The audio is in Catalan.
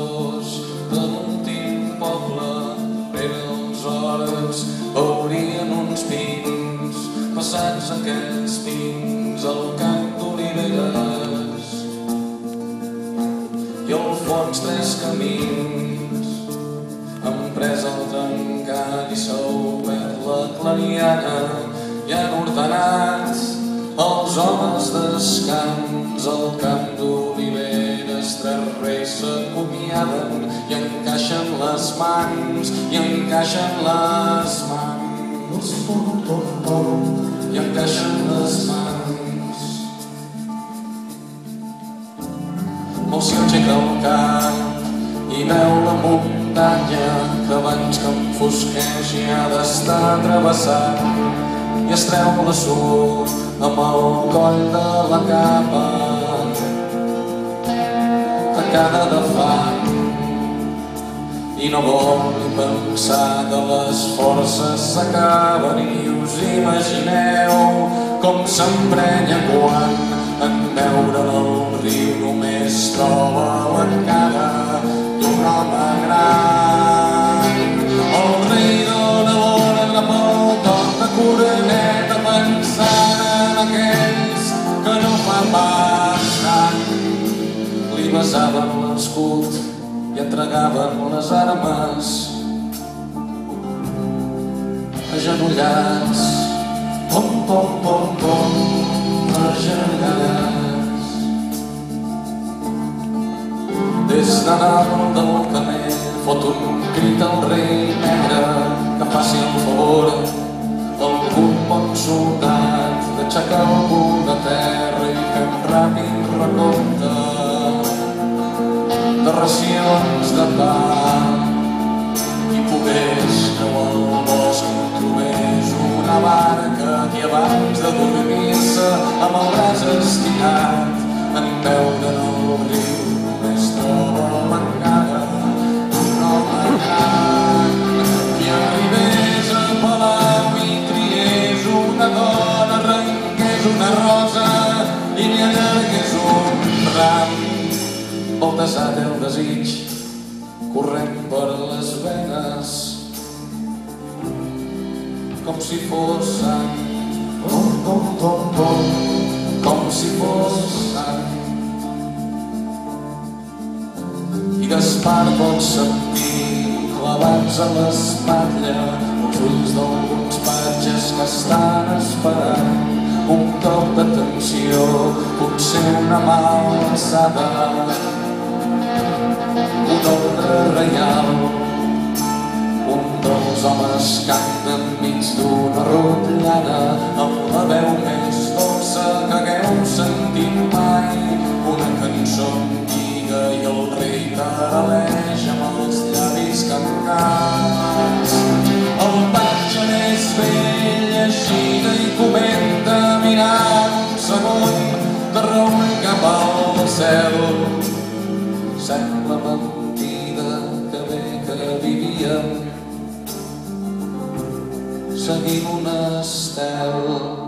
pastors de l'últim poble. Eren hores, veurien uns pins, passats aquests pins al camp d'oliveres. I al fons tres camins, han pres el trencat i s'ha obert la clariana i han ordenat els homes descans al camp d'oliveres. Tres reis s'acomiaden i encaixen les mans, i encaixen les mans, i encaixen les mans. Molt s'hi aixeca el cap i veu la muntanya que abans que enfosqueixi ha d'estar travessat, i es treu la suor amb el coll de la capa, tacada de fang, i no vol ni pensar que les forces s'acaben. I us imagineu com s'emprenya quan en veure el riu només troba l'encara d'un home gran. El rei dona l'hora pel toc de coroneta, pensant en aquells que no fa pas tant. Li besaven l'escut i entregaven les armes, agenollats, pom, pom, pom, pom, agenollats. Des de dalt del camell fot un crit al rei negre que faci el favor algun bon soldat d'aixecar el punt de terra i fer un ràpid recompte de racions de pa. Qui pogués creuar el bosc i trobés una barca que abans de dormir-se amb el braç estirat en veure el riu només troba l'encara d'un home gran. Qui arribés a Palau i triés una dona, arrenqués una rosa i li allargués un ram, baltasat el desig corrent per les venes com si fos sang, pom, pom, pom, pom, com si fos sang. I Gaspar pot sentir clavats a l'espatlla els ulls d'alguns patges que estan esperant un toc d'atenció, potser una mà alçada, un ordre reial. Un dels homes canta enmig d'una rotllana amb la veu més dolça que hagueu sentit mai, una cançó antiga i el rei taraleix amb els llavis cancats. El patge és vell, aixina i comenta mirant un segon de reüll cap al cel. Sembla mentida que bé que vivíem seguint un estel.